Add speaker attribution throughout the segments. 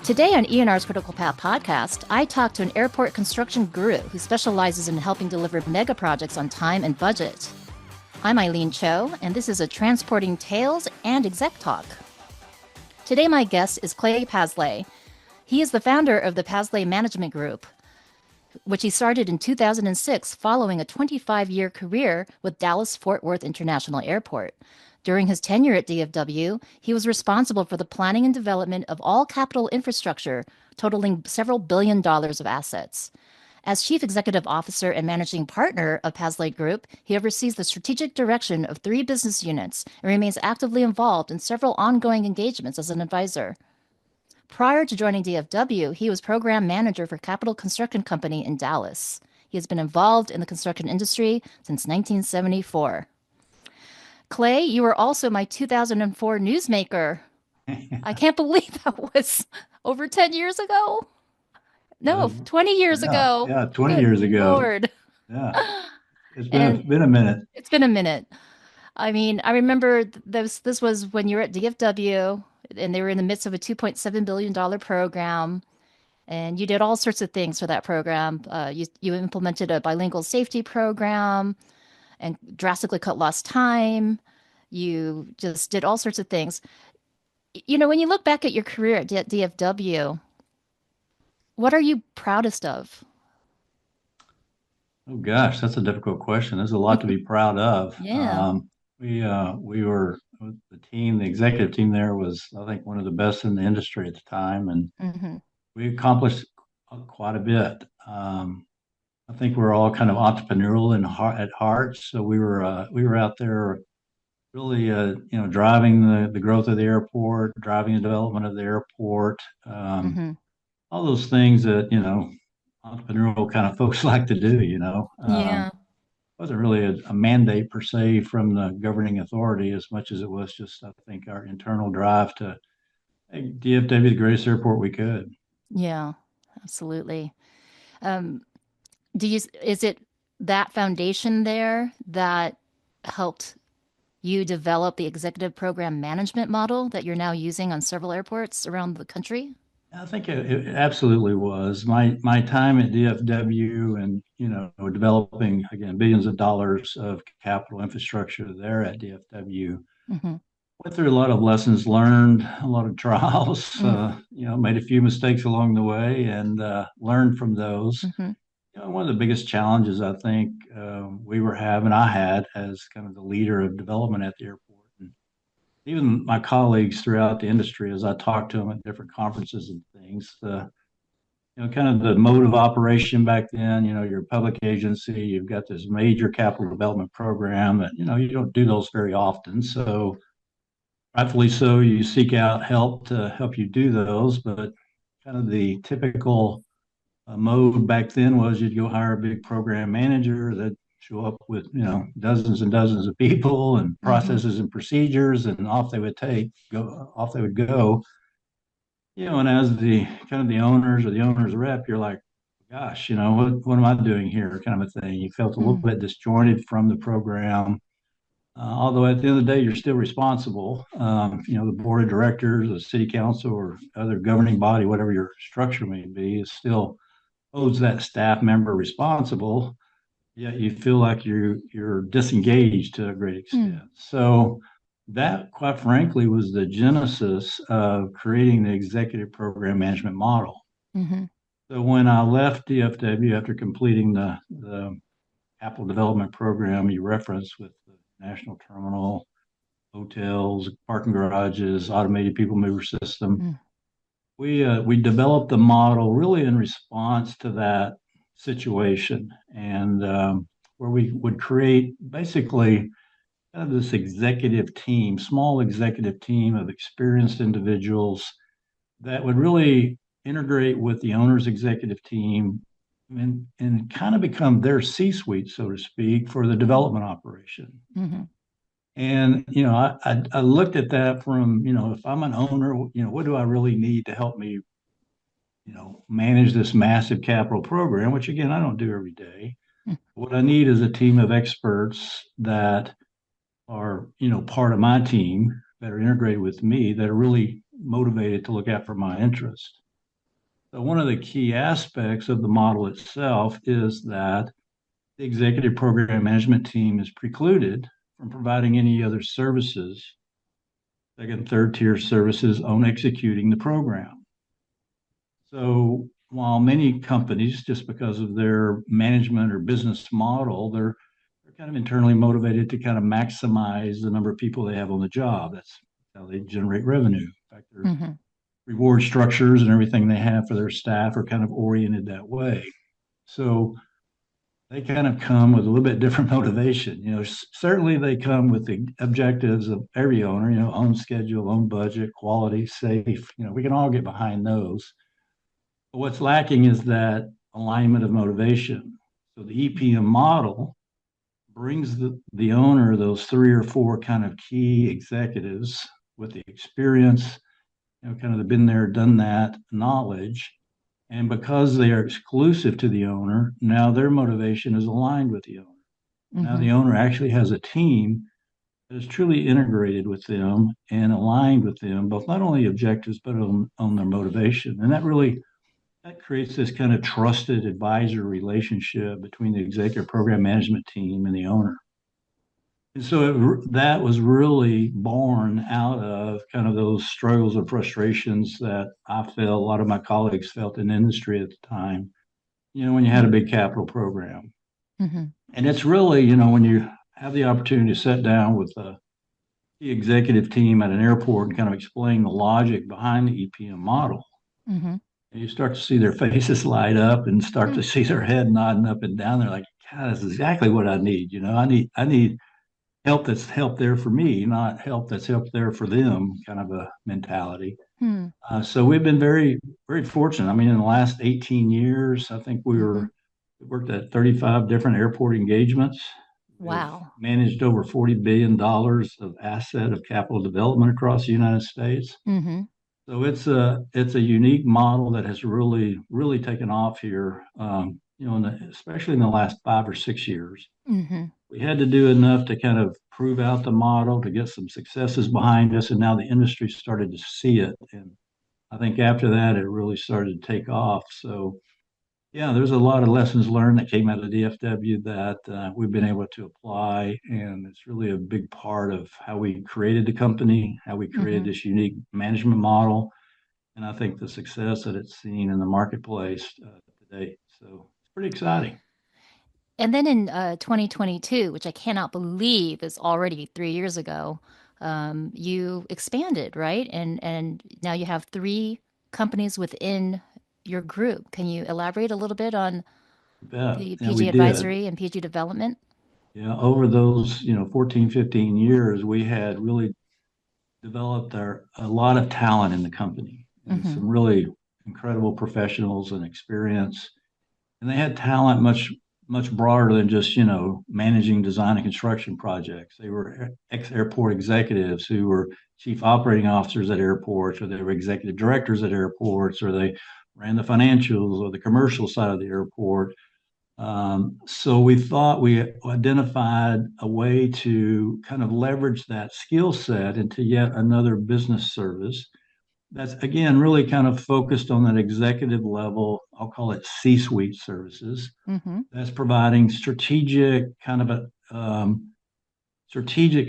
Speaker 1: Today on ENR's Critical Path podcast, I talk to an airport construction guru who specializes in helping deliver mega projects on time and budget. I'm Aileen Cho, and this is a Transporting Tales and Exec Talk. Today my guest is Clay Paslay. He is the founder of the Paslay Management Group, which he started in 2006 following a 25-year career with Dallas-Fort Worth International Airport. During his tenure at DFW, he was responsible for the planning and development of all capital infrastructure, totaling several $billions of assets. As Chief Executive Officer and Managing Partner of Paslay Group, he oversees the strategic direction of 3 business units and remains actively involved in several ongoing engagements as an advisor. Prior to joining DFW, he was program manager for Capital Construction Company in Dallas. He has been involved in the construction industry since 1974. Clay, you were also my 2004 newsmaker. I can't believe that was over 10 years ago. No, 20 years ago.
Speaker 2: Yeah, 20
Speaker 1: Good
Speaker 2: years ago.
Speaker 1: Lord.
Speaker 2: Yeah,
Speaker 1: And
Speaker 2: been a minute.
Speaker 1: it's been a minute. I mean, I remember this was when you were at DFW and they were in the midst of a $2.7 billion program. And you did all sorts of things for that program. You implemented a bilingual safety program and drastically cut lost time. You just did all sorts of things. You know, when you look back at your career at DFW, what are you proudest of?
Speaker 2: Oh gosh, that's a difficult question. There's a lot to be proud of.
Speaker 1: Yeah.
Speaker 2: We were the team, the executive team there was, I think, one of the best in the industry at the time, and
Speaker 1: Hmm.
Speaker 2: we accomplished quite a bit. I think we're all kind of entrepreneurial at heart, so we were out there really, driving the growth of the airport, driving the development of the airport.
Speaker 1: Hmm.
Speaker 2: All those things that entrepreneurial kind of folks like to do.
Speaker 1: Yeah.
Speaker 2: Wasn't really a mandate per se from the governing authority as much as it was just, I think, our internal drive to make DFW the greatest airport we could.
Speaker 1: Yeah. Absolutely. Um, is it that foundation there that helped you develop the executive program management model that you're now using on several airports around the country?
Speaker 2: I think it absolutely was my time at DFW, and developing again billions of dollars of capital infrastructure there at DFW.
Speaker 1: Hmm.
Speaker 2: Went through a lot of lessons learned, a lot of trials.
Speaker 1: Hmm.
Speaker 2: Made a few mistakes along the way, and learned from those.
Speaker 1: Hmm.
Speaker 2: One of the biggest challenges I think I had as kind of the leader of development at the airport, and even my colleagues throughout the industry, as I talked to them at different conferences and things, kind of the mode of operation back then. You're a public agency, you've got this major capital development program that you don't do those very often. So rightfully so, you seek out help to help you do those, but kind of the typical mode back then was you'd go hire a big program manager that show up with dozens and dozens of people and
Speaker 1: Hmm.
Speaker 2: processes and procedures, and off they would go. And as the kind of the owners or the owner's rep, you're like, gosh, what am I doing here, kind of a thing. You felt a little
Speaker 1: Hmm.
Speaker 2: bit disjointed from the program. Although at the end of the day, you're still responsible. The board of directors, the city council, or other governing body, whatever your structure may be, is still holds that staff member responsible. Yet you feel like you're disengaged to a great
Speaker 1: Hmm.
Speaker 2: extent. So that, quite frankly, was the genesis of creating the executive program management model.
Speaker 1: Hmm.
Speaker 2: So when I left DFW after completing the capital development program you referenced with the national terminal, hotels, parking garages, automated people mover system, we developed the model really in response to that situation, and where we would create basically kind of this executive team, small executive team of experienced individuals that would really integrate with the owner's executive team, and kind of become their C-suite, so to speak, for the development operation.
Speaker 1: Hmm.
Speaker 2: And I looked at that from, if I'm an owner, what do I really need to help me manage this massive capital program, which again, I don't do every day. What I need is a team of experts that are, part of my team, that are integrated with me, that are really motivated to look out for my interest. So one of the key aspects of the model itself is that the executive program management team is precluded from providing any other services, second, third tier services on executing the program. So while many companies, just because of their management or business model, they're kind of internally motivated to kind of maximize the number of people they have on the job. That's how they generate revenue. In fact, their
Speaker 1: Mm-hmm.
Speaker 2: reward structures and everything they have for their staff are kind of oriented that way. So they kind of come with a little bit different motivation. Certainly they come with the objectives of every owner, own schedule, own budget, quality, safe. We can all get behind those. But what's lacking is that alignment of motivation. So the EPM model brings the owner those three or four kind of key executives with the experience, kind of the been there, done that knowledge. And because they are exclusive to the owner, now their motivation is aligned with the owner. Now
Speaker 1: Mm-hmm.
Speaker 2: the owner actually has a team that is truly integrated with them and aligned with them, both not only objectives, but on their motivation. And that creates this kind of trusted advisor relationship between the executive program management team and the owner. And so that was really born out of kind of those struggles and frustrations that I felt, a lot of my colleagues felt in the industry at the time, when you had a big capital program.
Speaker 1: Mm-hmm.
Speaker 2: And it's really, when you have the opportunity to sit down with the executive team at an airport and kind of explain the logic behind the EPM model,
Speaker 1: Mm-hmm.
Speaker 2: and you start to see their faces light up and start
Speaker 1: Mm-hmm.
Speaker 2: to see their head nodding up and down. They're like, God, this is exactly what I need. I need help that's help there for me, not help that's help there for them, kind of a mentality. So we've been very, very fortunate. I mean, in the last 18 years, I think we
Speaker 1: Mm-hmm.
Speaker 2: worked at 35 different airport engagements. We have
Speaker 1: Wow.
Speaker 2: managed over $40 billion of asset of capital development across the United States.
Speaker 1: Mm-hmm.
Speaker 2: So it's a unique model that has really, really taken off here, especially in the last 5 or 6 years.
Speaker 1: Mm-hmm.
Speaker 2: We had to do enough to kind of prove out the model, to get some successes behind us, and now the industry started to see it. And I think after that, it really started to take off. So, yeah, there's a lot of lessons learned that came out of DFW that we've been able to apply. And it's really a big part of how we created the company, how we created
Speaker 1: Mm-hmm.
Speaker 2: this unique management model. And I think the success that it's seen in the marketplace today. So it's pretty exciting.
Speaker 1: And then in 2022, which I cannot believe is already 3 years ago, you expanded, right? And now you have three companies within your group. Can you elaborate a little bit on
Speaker 2: You bet.
Speaker 1: the
Speaker 2: Yeah, we
Speaker 1: PG
Speaker 2: did.
Speaker 1: advisory and PG development?
Speaker 2: Yeah, over those, 14, 15 years, we had really developed a lot of talent in the company and
Speaker 1: Mm-hmm.
Speaker 2: some really incredible professionals and experience. And they had talent much broader than just, managing design and construction projects. They were ex-airport executives who were chief operating officers at airports, or they were executive directors at airports, or they ran the financials or the commercial side of the airport. So we thought we identified a way to kind of leverage that skill set into yet another business service that's, again, really kind of focused on that executive level. I'll call it C-suite services.
Speaker 1: Mm-hmm.
Speaker 2: That's providing strategic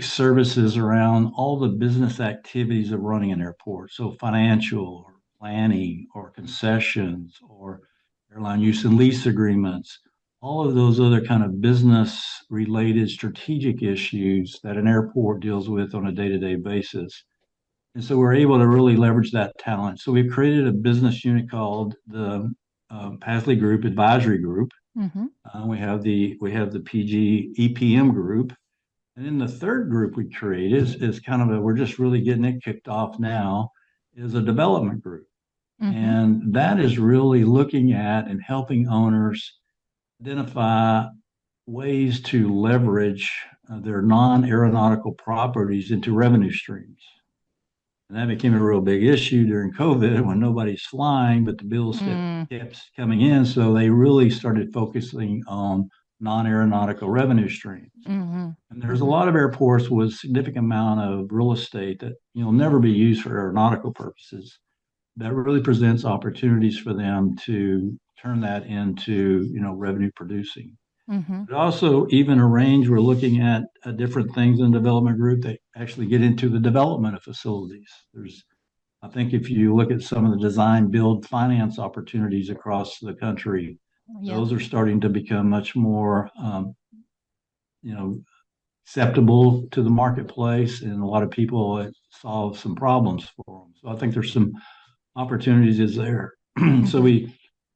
Speaker 2: services around all the business activities of running an airport. So financial or planning or concessions or airline use and lease agreements, all of those other kind of business related strategic issues that an airport deals with on a day-to-day basis. And so we're able to really leverage that talent. So we've created a business unit called the Paslay Group Advisory Group.
Speaker 1: Mm-hmm.
Speaker 2: We have the PG EPM group, and then the third group we create is kind of we're just really getting it kicked off now, is a development group.
Speaker 1: Mm-hmm.
Speaker 2: And that is really looking at and helping owners identify ways to leverage their non-aeronautical properties into revenue streams. And that became a real big issue during COVID when nobody's flying, but the bills kept coming in. So they really started focusing on non-aeronautical revenue streams.
Speaker 1: Mm-hmm.
Speaker 2: And there's a
Speaker 1: Mm-hmm.
Speaker 2: lot of airports with significant amount of real estate that never be used for aeronautical purposes. that really presents opportunities for them to turn that into, revenue producing.
Speaker 1: Mm-hmm.
Speaker 2: But also, even a range, we're looking at different things in the development group that actually get into the development of facilities. I think if you look at some of the design, build, finance opportunities across the country,
Speaker 1: Yeah.
Speaker 2: those are starting to become much more, you know, acceptable to the marketplace, and a lot of people solve some problems for them. So I think there's some opportunities is there. So
Speaker 1: Mm-hmm.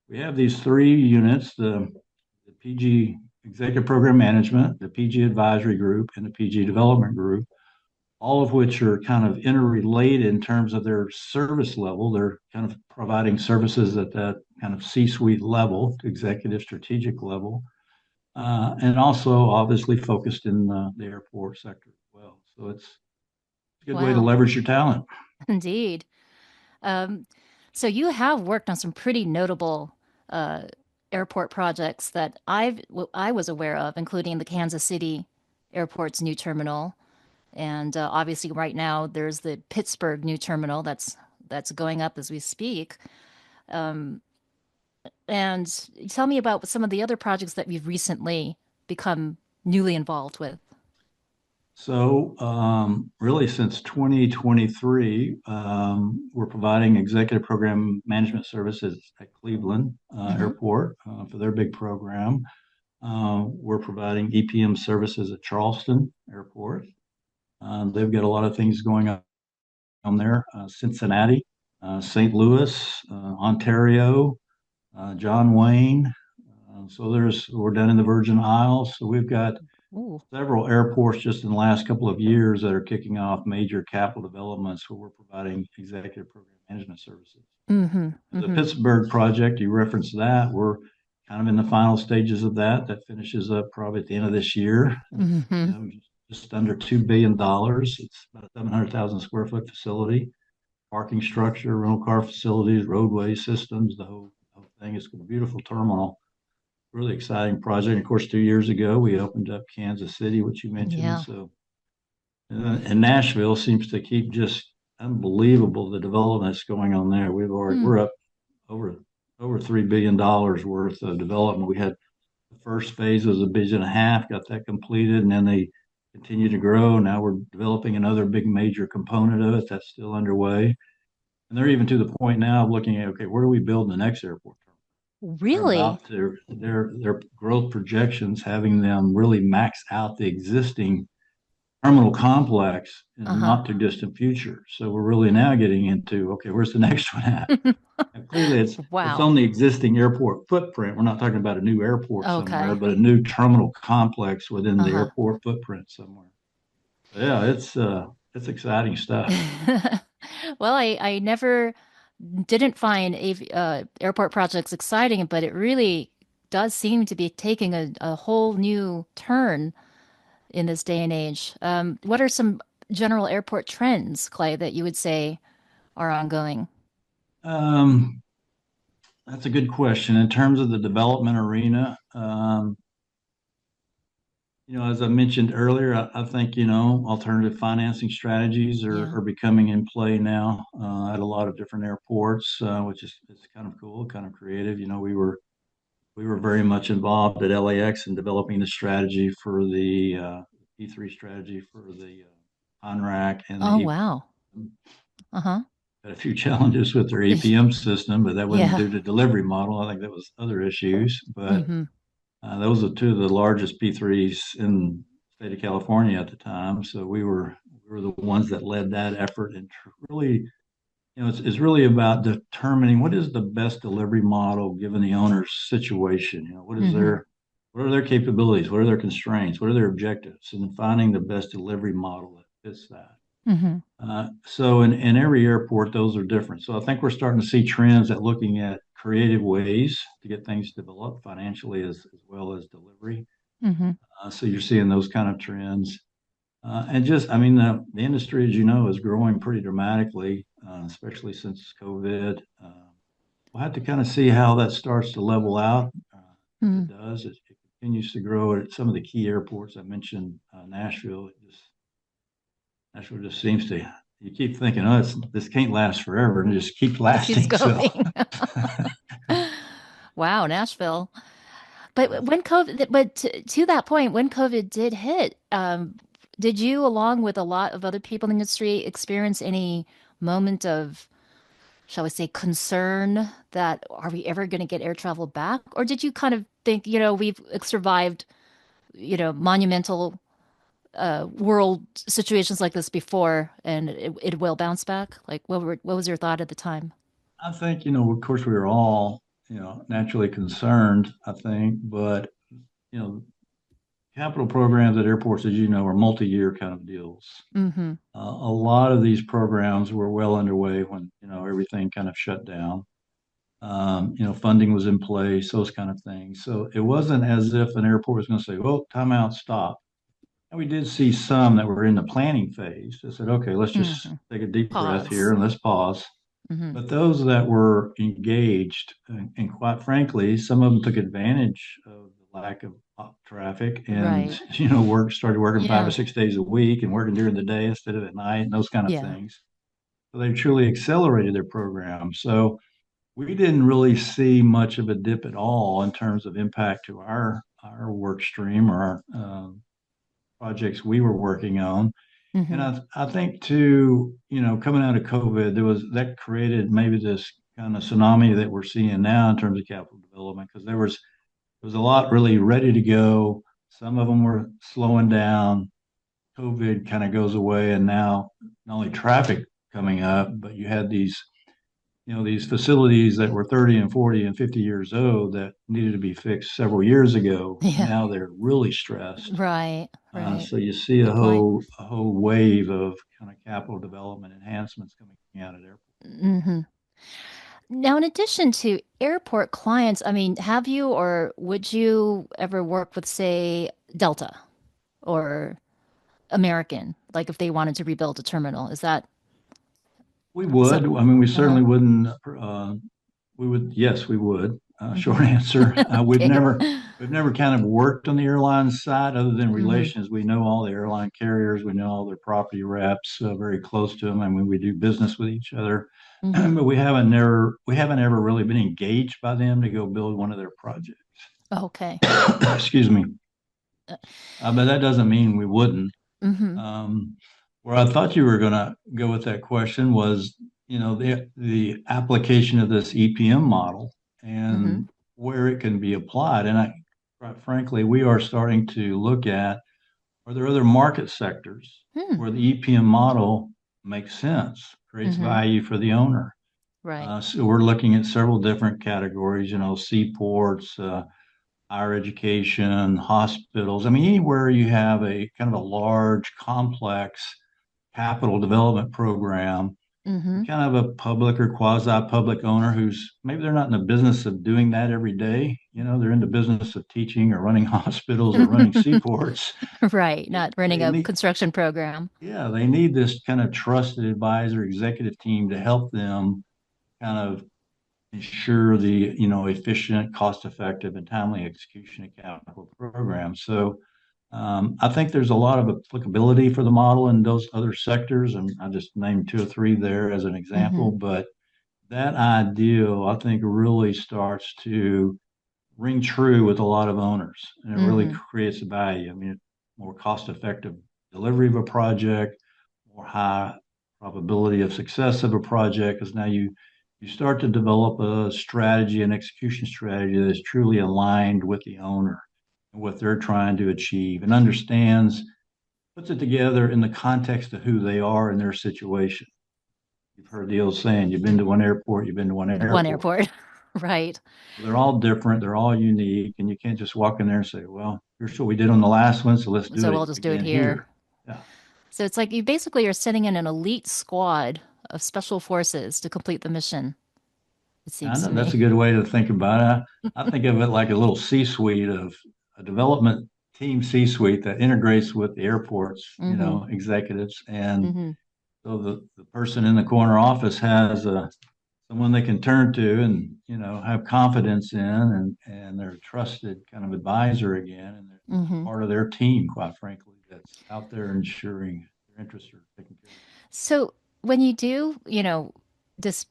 Speaker 2: we have these three units: the PG Executive Program Management, the PG Advisory Group, and the PG Development Group, all of which are kind of interrelated in terms of their service level. They're kind of providing services at that kind of C-suite level, executive strategic level, and also obviously focused in the airport sector as well. So it's a good way to
Speaker 1: Wow.
Speaker 2: leverage your talent.
Speaker 1: Indeed. Um, so you have worked on some pretty notable uh, airport projects that I was aware of, including the Kansas City Airport's new terminal, and obviously right now there's the Pittsburgh new terminal that's going up as we speak. Um, and tell me about some of the other projects that you've recently become newly involved with.
Speaker 2: So, really, since 2023, we're providing executive program management services at Cleveland
Speaker 1: Hmm.
Speaker 2: Airport for their big program. We're providing EPM services at Charleston Airport. They've got a lot of things going on there. Cincinnati, St. Louis, Ontario, John Wayne. We're down in the Virgin Isles. So we've got
Speaker 1: Ooh.
Speaker 2: several airports just in the last couple of years that are kicking off major capital developments where we're providing executive program management services.
Speaker 1: Mm-hmm.
Speaker 2: The
Speaker 1: Mm-hmm.
Speaker 2: Pittsburgh project, you referenced that. We're kind of in the final stages of that. That finishes up probably at the end of this year. It's,
Speaker 1: Mm-hmm.
Speaker 2: just under $2 billion. It's about a 700,000 square foot facility, parking structure, rental car facilities, roadway systems, the whole thing. It's a beautiful terminal, really exciting project. Of course, 2 years ago, we opened up Kansas City, which you mentioned.
Speaker 1: Yeah.
Speaker 2: So, and Nashville seems to keep just unbelievable the development that's going on there.
Speaker 1: Mm.
Speaker 2: We're up over $3 billion worth of development. We had the first phase was 1.5 billion, got that completed, and then they continue to grow. Now we're developing another big major component of it that's still underway. And they're even to the point now of looking at, okay, where do we build the next airport? They're
Speaker 1: Really?
Speaker 2: about their growth projections, having them really max out the existing terminal complex in the
Speaker 1: Uh-huh.
Speaker 2: not too distant future. So we're really now getting into, okay, where's the next one at? And clearly, it's
Speaker 1: Wow.
Speaker 2: on the existing airport footprint. We're not talking about a new airport somewhere,
Speaker 1: Okay.
Speaker 2: but a new terminal complex within the
Speaker 1: Uh-huh.
Speaker 2: airport footprint somewhere. So yeah, it's exciting stuff.
Speaker 1: Well, I never didn't find airport projects exciting, but it really does seem to be taking a whole new turn in this day and age. What are some general airport trends, Clay, that you would say are ongoing?
Speaker 2: Um, that's a good question. In terms of the development arena, as I mentioned earlier, I think, alternative financing strategies
Speaker 1: Yeah.
Speaker 2: are becoming in play now at a lot of different airports, which is it's kind of cool, kind of creative. We were very much involved at LAX in developing the strategy for the P3 strategy for the ONRAC and the
Speaker 1: Oh, wow.
Speaker 2: EPM.
Speaker 1: Uh-huh.
Speaker 2: Had a few challenges with their EPM system, but that wasn't
Speaker 1: Yeah.
Speaker 2: due to delivery model. I think that was other issues. But
Speaker 1: Mm-hmm.
Speaker 2: those are two of the largest P3s in the state of California at the time. So we were the ones that led that effort, and really, it's really about determining what is the best delivery model given the owner's situation.
Speaker 1: Mm-hmm.
Speaker 2: What are their capabilities? What are their constraints? What are their objectives? And then finding the best delivery model that fits that.
Speaker 1: Mm-hmm.
Speaker 2: So in every airport, those are different. So I think we're starting to see trends at looking at creative ways to get things developed financially as well as delivery.
Speaker 1: Mm-hmm.
Speaker 2: So you're seeing those kind of trends. And just, I mean, the industry, as you know, is growing pretty dramatically, especially since COVID. We'll have to kind of see how that starts to level out. As
Speaker 1: Mm-hmm.
Speaker 2: it does, it continues to grow at some of the key airports. I mentioned Nashville. Nashville just seems to you keep thinking, oh, this can't last forever, and it just keeps
Speaker 1: Just keeps
Speaker 2: lasting. So
Speaker 1: going. Wow, Nashville. But
Speaker 2: yes,
Speaker 1: when COVID, but to that point, when COVID did hit, did you, along with a lot of other people in the industry, experience any moment of, shall we say, concern that are we ever going to get air travel back? Or did you kind of think, we've survived, monumental world situations like this before and it will bounce back? Like, what was your thought at the time?
Speaker 2: I think, of course, we were all, naturally concerned, I think, but, you know, capital programs at airports, as you know, are multi-year kind of deals.
Speaker 1: Mm-hmm.
Speaker 2: A lot of these programs were well underway when, everything kind of shut down. Funding was in place, those kind of things. So it wasn't as if an airport was going to say, well, time out, stop. And we did see some that were in the planning phase that said, okay, let's just
Speaker 1: Mm-hmm.
Speaker 2: take a deep breath here
Speaker 1: Pause.
Speaker 2: and let's pause.
Speaker 1: Mm-hmm.
Speaker 2: But those that were engaged, and quite frankly, some of them took advantage of the lack of traffic and,
Speaker 1: Right.
Speaker 2: started working five or
Speaker 1: Yeah.
Speaker 2: 6 days a week and working during the day instead of at night and those kind of
Speaker 1: Yeah.
Speaker 2: things. So they truly accelerated their program. So we didn't really see much of a dip at all in terms of impact to our work stream or our projects we were working on. And
Speaker 1: Mm-hmm.
Speaker 2: I think too, coming out of COVID, that created maybe this kind of tsunami that we're seeing now in terms of capital development because there was a lot really ready to go. Some of them were slowing down. COVID kind of goes away, and now not only traffic coming up, but you had these facilities that were 30 and 40 and 50 years old that needed to be fixed several years ago, and
Speaker 1: Yeah.
Speaker 2: now they're really stressed.
Speaker 1: Right. Right.
Speaker 2: So you see a
Speaker 1: Good point.
Speaker 2: whole wave of kind of capital development enhancements coming out of there.
Speaker 1: Hmm. Now, in addition to airport clients, I mean, have you or would you ever work with, say, Delta or American, like if they wanted to rebuild a terminal? Is that
Speaker 2: We
Speaker 1: some?
Speaker 2: would. I mean, we
Speaker 1: Uh-huh.
Speaker 2: certainly wouldn't. We would. Yes, we would. Short
Speaker 1: Hmm.
Speaker 2: answer. We've
Speaker 1: Okay.
Speaker 2: never kind of worked on the airline side other than
Speaker 1: Hmm.
Speaker 2: relations. We know all the airline carriers. We know all their property reps. Very close to them. I mean, we do business with each other,
Speaker 1: Hmm.
Speaker 2: but we haven't ever really been engaged by them to go build one of their projects.
Speaker 1: Okay.
Speaker 2: Excuse me. But that doesn't mean we wouldn't.
Speaker 1: Hmm.
Speaker 2: Um, where I thought you were going to go with that question was, the application of this EPM model
Speaker 1: Hmm.
Speaker 2: and where it can be applied. And quite frankly, we are starting to look at, are there other market sectors
Speaker 1: Hmm.
Speaker 2: where the EPM model makes sense, creates
Speaker 1: Hmm.
Speaker 2: value for the owner?
Speaker 1: Right.
Speaker 2: So we're looking at several different categories, seaports, higher education, hospitals. I mean, anywhere you have a kind of a large, complex capital development program,
Speaker 1: Hmm.
Speaker 2: kind of a public or quasi-public owner who's maybe they're not in the business of doing that every day. They're in the business of teaching or running hospitals or running seaports.
Speaker 1: Right.
Speaker 2: They,
Speaker 1: Not running
Speaker 2: they
Speaker 1: a
Speaker 2: need,
Speaker 1: construction program.
Speaker 2: yeah, they need this kind of trusted advisor executive team to help them kind of ensure the efficient, cost-effective, and timely execution of capital programs. So I think there's a lot of applicability for the model in those other sectors, and I just named two or three there as an
Speaker 1: Hmm.
Speaker 2: example. But that ideal, I think, really starts to ring true with a lot of owners, and it really
Speaker 1: Hmm.
Speaker 2: creates value. I mean, more cost-effective delivery of a project, more high probability of success of a project, because now you start to develop a strategy, an execution strategy that is truly aligned with the owner and what they're trying to achieve, and understands, puts it together in the context of who they are and their situation. You've heard the old saying, you've been to one airport, you've been to one
Speaker 1: One
Speaker 2: airport.
Speaker 1: airport. Right.
Speaker 2: They're all different, they're all unique, and you can't just walk in there and say, well, here's what we did on the last one, so let's do
Speaker 1: So
Speaker 2: it
Speaker 1: we'll just do it
Speaker 2: again
Speaker 1: here.
Speaker 2: here. Yeah.
Speaker 1: So it's like you basically are sending in an elite squad of special forces to complete the mission, it
Speaker 2: I
Speaker 1: seems
Speaker 2: know
Speaker 1: to
Speaker 2: that's
Speaker 1: me.
Speaker 2: a good way to think about it. I think of it like a little C-suite of a development team C-suite that integrates with the airport's,
Speaker 1: Hmm.
Speaker 2: executives. And
Speaker 1: Hmm.
Speaker 2: so the person in the corner office has someone they can turn to and, have confidence in and they're a trusted kind of advisor again. And they're
Speaker 1: Hmm.
Speaker 2: part of their team, quite frankly, that's out there ensuring their interests are taken care of.
Speaker 1: So when you do, dis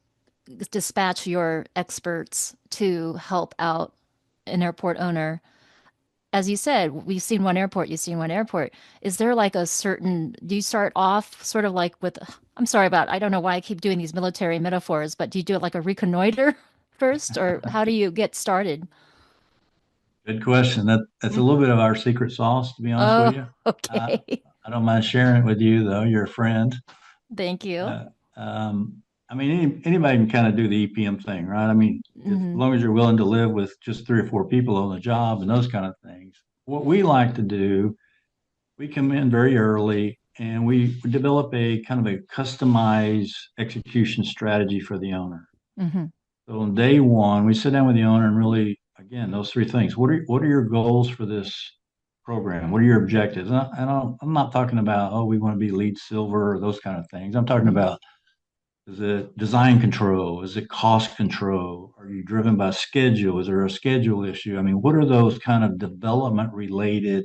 Speaker 1: dispatch your experts to help out an airport owner, as you said, we've seen one airport, you've seen one airport. Is there like a certain, do you start off sort of like with, I'm sorry about, I don't know why I keep doing these military metaphors, but do you do it like a reconnoiter first, or how do you get started?
Speaker 2: Good question. That's a
Speaker 1: Mm.
Speaker 2: little bit of our secret sauce, to be honest with
Speaker 1: Oh,
Speaker 2: you. Uh,
Speaker 1: okay.
Speaker 2: I don't mind sharing it with you, though. You're a friend.
Speaker 1: Thank you.
Speaker 2: Uh, I mean, anybody can kind of do the EPM thing, right? I mean, as
Speaker 1: Hmm.
Speaker 2: long as you're willing to live with just 3 or 4 people on the job and those kind of things. What we like to do, we come in very early and we develop a kind of a customized execution strategy for the owner.
Speaker 1: Hmm.
Speaker 2: So on day one, we sit down with the owner and really, again, those three things. What are your goals for this program? What are your objectives? I'm not talking about, oh, we want to be lead silver or those kind of things. I'm talking
Speaker 1: Hmm.
Speaker 2: about, is it design control? Is it cost control? Are you driven by schedule? Is there a schedule issue? I mean, what are those kind of development related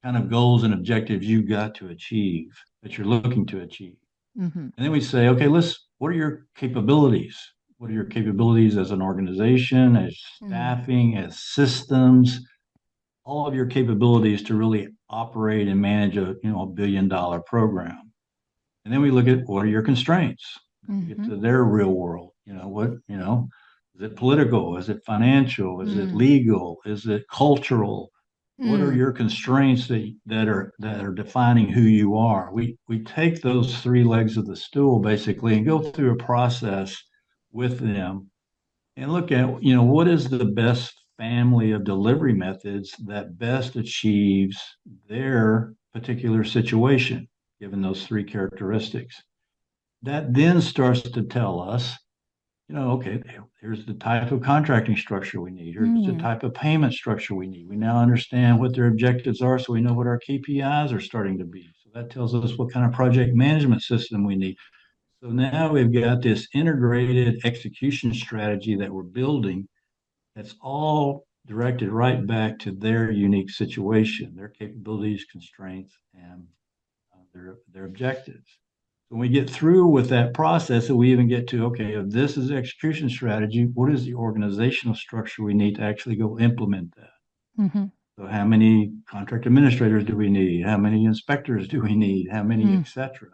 Speaker 2: kind of goals and objectives you got to achieve that you're looking to achieve?
Speaker 1: Hmm.
Speaker 2: And then we say, okay, what are your capabilities? What are your capabilities as an organization, as
Speaker 1: Hmm.
Speaker 2: staffing, as systems, all of your capabilities to really operate and manage a $1 billion program. And then we look at what are your constraints? We get
Speaker 1: Hmm.
Speaker 2: to their real world. Is it political? Is it financial? Is it
Speaker 1: Hmm.
Speaker 2: legal? Is it cultural? What are
Speaker 1: Hmm.
Speaker 2: your constraints that are defining who you are? We take those three legs of the stool basically and go through a process with them and look at, what is the best family of delivery methods that best achieves their particular situation, given those three characteristics. That then starts to tell us, okay, here's the type of contracting structure we need. Here's the
Speaker 1: Hmm.
Speaker 2: type of payment structure we need. We now understand what their objectives are, so we know what our KPIs are starting to be. So that tells us what kind of project management system we need. So now we've got this integrated execution strategy that we're building that's all directed right back to their unique situation, their capabilities, constraints, and their objectives. So when we get through with that process, and we even get to, okay, if this is the execution strategy, what is the organizational structure we need to actually go implement that?
Speaker 1: Hmm.
Speaker 2: So how many contract administrators do we need? How many inspectors do we need? How many,
Speaker 1: Hmm.
Speaker 2: et cetera?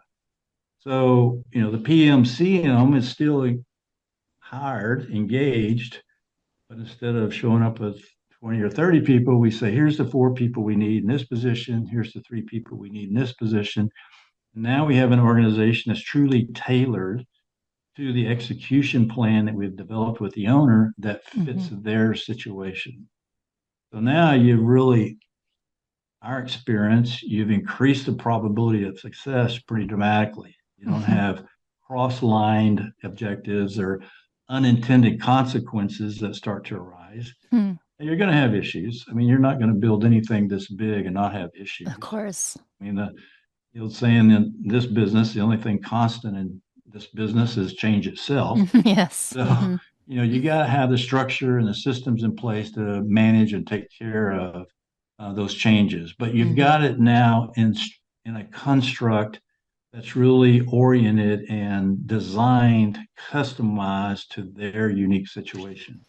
Speaker 2: So, the PMC in them is still hired, engaged, but instead of showing up with 20 or 30 people, we say, here's the 4 people we need in this position. Here's the 3 people we need in this position. And now we have an organization that's truly tailored to the execution plan that we've developed with the owner that
Speaker 1: Hmm.
Speaker 2: fits their situation. So now you've really, our experience, you've increased the probability of success pretty dramatically. You don't
Speaker 1: Hmm.
Speaker 2: have cross-lined objectives or unintended consequences that start to arise.
Speaker 1: Hmm.
Speaker 2: And you're going to have issues. I mean, you're not going to build anything this big and not have
Speaker 1: Of
Speaker 2: issues.
Speaker 1: course.
Speaker 2: I mean, the old saying in this business, the only thing constant in this business is change itself.
Speaker 1: Yes.
Speaker 2: So,
Speaker 1: Hmm.
Speaker 2: you got to have the structure and the systems in place to manage and take care of those changes. But you've
Speaker 1: Hmm.
Speaker 2: got it now in a construct that's really oriented and designed, customized to their unique situation.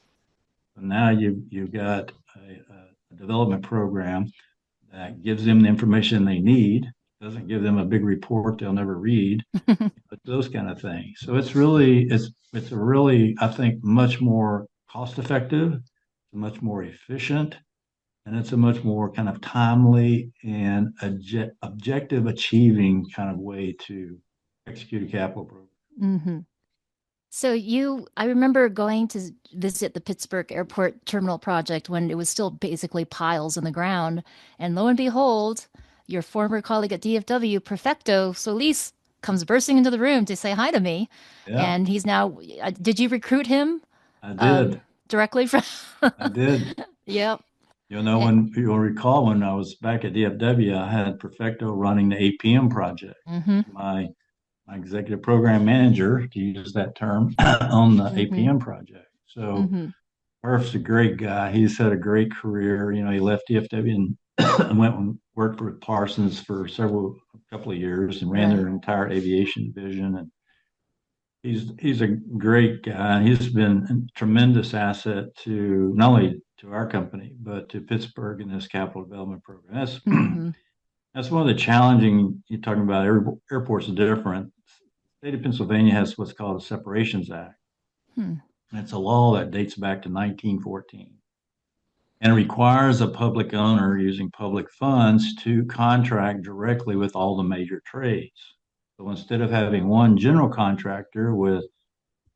Speaker 2: So now you've got a development program that gives them the information they need, doesn't give them a big report they'll never read, but those kind of things. So it's a really, I think, much more cost effective, much more efficient, and it's a much more kind of timely and objective achieving kind of way to execute a capital program.
Speaker 1: Hmm. So I remember going to visit the Pittsburgh Airport Terminal project when it was still basically piles in the ground. And lo and behold, your former colleague at DFW, Prefecto Solis, comes bursting into the room to say hi to me.
Speaker 2: Yeah,
Speaker 1: And he's now, did you recruit him
Speaker 2: I
Speaker 1: um,
Speaker 2: did.
Speaker 1: directly from?
Speaker 2: I did.
Speaker 1: Yep. Eh,
Speaker 2: When you'll recall, when I was back at DFW, I had Perfecto running the APM project.
Speaker 1: mm-hmm.
Speaker 2: My executive program manager, to use that term, on the
Speaker 1: Mm-hmm.
Speaker 2: APM project. So
Speaker 1: Mm-hmm.
Speaker 2: Murph's a great guy. He's had a great career. He left DFW and went and worked for Parsons for a couple of years and ran their
Speaker 1: Right.
Speaker 2: entire aviation division. And He's a great guy. He's been a tremendous asset to not only to our company, but to Pittsburgh in this capital development program. That's
Speaker 1: Hmm.
Speaker 2: that's one of the challenging. You're talking about airports are different. The state of Pennsylvania has what's called a Separations Act.
Speaker 1: Hmm.
Speaker 2: And it's a law that dates back to 1914 and requires a public owner using public funds to contract directly with all the major trades. So instead of having one general contractor with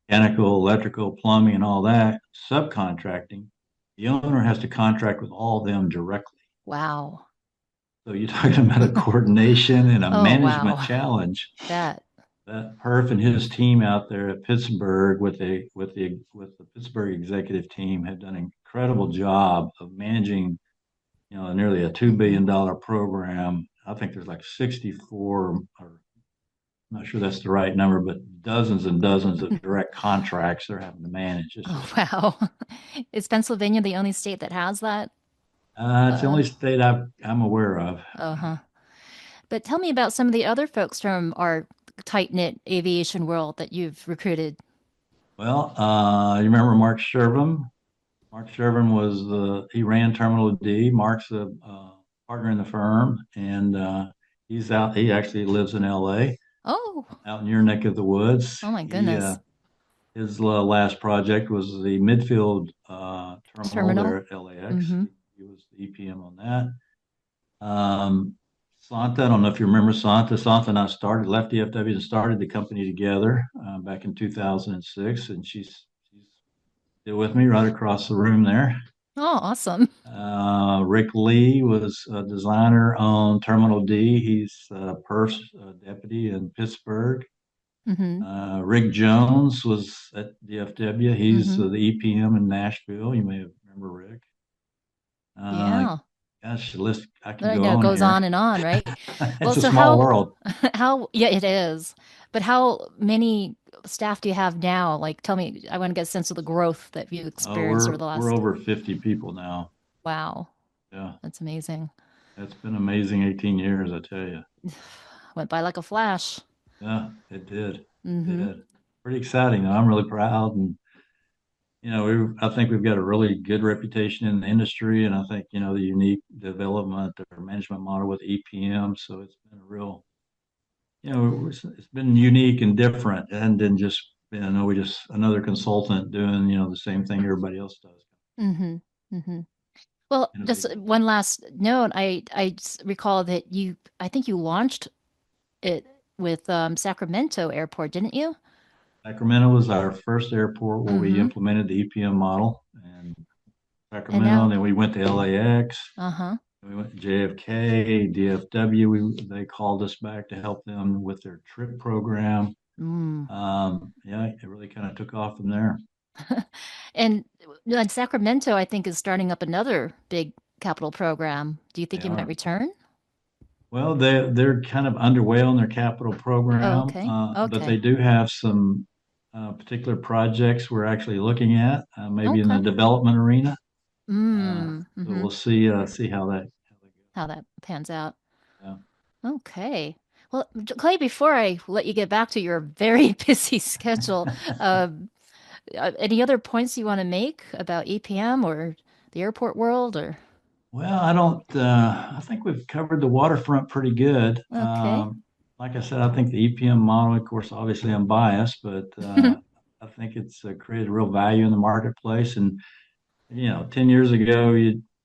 Speaker 2: mechanical, electrical, plumbing, and all that, subcontracting, the owner has to contract with all of them directly.
Speaker 1: Wow.
Speaker 2: So you're talking about a coordination and a
Speaker 1: Oh,
Speaker 2: management
Speaker 1: wow.
Speaker 2: challenge.
Speaker 1: That.
Speaker 2: That Perf and his team out there at Pittsburgh with the Pittsburgh executive team have done an incredible job of managing, nearly a $2 billion program. I think there's like 64, or I'm not sure that's the right number, but dozens and dozens of direct contracts they're having to manage. It's
Speaker 1: Oh,
Speaker 2: just
Speaker 1: wow. Is Pennsylvania the only state that has that?
Speaker 2: it's the
Speaker 1: Uh,
Speaker 2: only state I'm aware of.
Speaker 1: uh-huh. But tell me about some of the other folks from our tight-knit aviation world that you've recruited.
Speaker 2: Well, you remember Mark Shervin? Mark Shervin he ran Terminal D. Mark's a partner in the firm, and he actually lives in LA,
Speaker 1: Oh,
Speaker 2: out in your neck of the woods.
Speaker 1: oh my
Speaker 2: He
Speaker 1: goodness.
Speaker 2: his last project was the midfield terminal
Speaker 1: Terminal.
Speaker 2: there at LAX.
Speaker 1: Mm-hmm.
Speaker 2: He was the EPM on that. Santa, I don't know if you remember Santa. Santa and I left DFW and started the company together back in 2006, and she's still with me right across the room there.
Speaker 1: Oh, awesome.
Speaker 2: Rick Lee was a designer on Terminal D. He's Perf's deputy in Pittsburgh.
Speaker 1: Mm-hmm.
Speaker 2: Rick Jones was at DFW. He's
Speaker 1: Mm-hmm.
Speaker 2: the EPM in Nashville. You may have remember Rick. Uh,
Speaker 1: Yeah.
Speaker 2: Gosh, the list I can
Speaker 1: I
Speaker 2: go
Speaker 1: know it
Speaker 2: on
Speaker 1: goes
Speaker 2: here.
Speaker 1: on, right? Well,
Speaker 2: It's a
Speaker 1: so
Speaker 2: small
Speaker 1: how,
Speaker 2: world.
Speaker 1: yeah, it is. But how many staff do you have now? Like, tell me, I want to get a sense of the growth that you
Speaker 2: Oh,
Speaker 1: experienced over
Speaker 2: we're
Speaker 1: the
Speaker 2: we're
Speaker 1: last,
Speaker 2: over 50 people now.
Speaker 1: wow,
Speaker 2: Yeah,
Speaker 1: that's amazing.
Speaker 2: it's been amazing 18 years, I tell you.
Speaker 1: Went by like a flash.
Speaker 2: Yeah, it did. It
Speaker 1: Mm-hmm.
Speaker 2: did. Pretty exciting though. I'm really proud, and I think we've got a really good reputation in the industry, and I think the unique development or management model with EPM. So it's been a real, it's been unique and different, and then just we just another consultant doing the same thing everybody else does.
Speaker 1: Mm-hmm. Mm-hmm. Well, just
Speaker 2: Innovative.
Speaker 1: one last note. Recall that I think you launched it with Sacramento Airport, didn't you?
Speaker 2: Sacramento was our first airport where we
Speaker 1: Mm-hmm.
Speaker 2: implemented the EPM model, and
Speaker 1: And
Speaker 2: Sacramento.
Speaker 1: now,
Speaker 2: And then we went to LAX.
Speaker 1: uh-huh.
Speaker 2: We went to JFK, DFW. They called us back to help them with their trip program.
Speaker 1: Mm.
Speaker 2: Yeah, it really kind of took off from there.
Speaker 1: And Sacramento, I think, is starting up another big capital program. Do you
Speaker 2: They
Speaker 1: think you might
Speaker 2: are.
Speaker 1: return?
Speaker 2: Well, they're kind of underway on their capital
Speaker 1: Oh,
Speaker 2: program,
Speaker 1: okay.
Speaker 2: but they
Speaker 1: Okay.
Speaker 2: do have some particular projects we're actually looking at, maybe in the
Speaker 1: Okay.
Speaker 2: development arena. So
Speaker 1: Mm-hmm.
Speaker 2: we'll see how that
Speaker 1: How that pans out.
Speaker 2: goes.
Speaker 1: Okay. Well, Clay, before I let you get back to your very busy schedule, um, any other points you want to make about EPM or the airport world or
Speaker 2: Well, I don't. I think we've covered the waterfront pretty good.
Speaker 1: okay.
Speaker 2: Like I said, I think the EPM model, of course, obviously I'm biased, but I think it's created real value in the marketplace. And 10 years ago,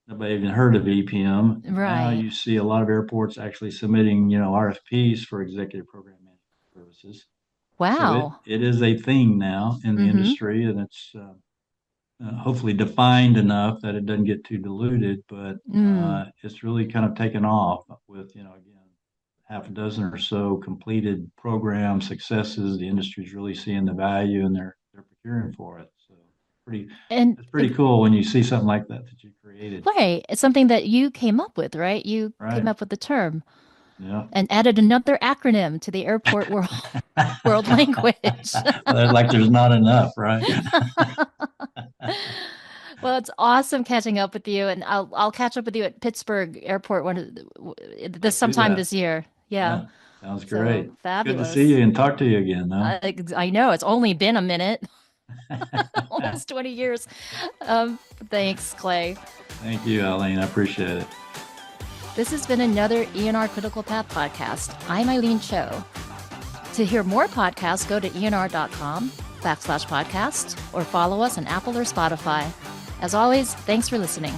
Speaker 2: nobody even heard of EPM. Now
Speaker 1: Right.
Speaker 2: you see a lot of airports actually submitting, RFPs for executive program management services. So it
Speaker 1: Wow.
Speaker 2: it is a thing now in the
Speaker 1: Mm-hmm.
Speaker 2: industry, and it's hopefully defined enough that it doesn't get too diluted, but
Speaker 1: Mm.
Speaker 2: it's really kind of taken off with, again, half a dozen or so completed program successes. The industry's really seeing the value and they're procuring for it. So pretty,
Speaker 1: And
Speaker 2: it's pretty cool when you see something like that you created.
Speaker 1: right, it's something that you came up with, right? You came
Speaker 2: Right.
Speaker 1: up with the term
Speaker 2: Yeah.
Speaker 1: and added another acronym to the airport world language.
Speaker 2: Like there's not enough, right?
Speaker 1: Well, it's awesome catching up with you, and I'll catch up with you at Pittsburgh Airport this
Speaker 2: Let's do
Speaker 1: sometime
Speaker 2: that.
Speaker 1: this year. Yeah.
Speaker 2: Yeah. Sounds
Speaker 1: So
Speaker 2: great. Good to see
Speaker 1: fabulous.
Speaker 2: you and talk to you again, though.
Speaker 1: I know it's only been a minute, almost 20 years. Thanks, Clay.
Speaker 2: Thank you, Aileen. I appreciate it.
Speaker 1: This has been another ENR Critical Path podcast. I'm Aileen Cho. To hear more podcasts, go to enr.com/podcast or follow us on Apple or Spotify. As always, thanks for listening.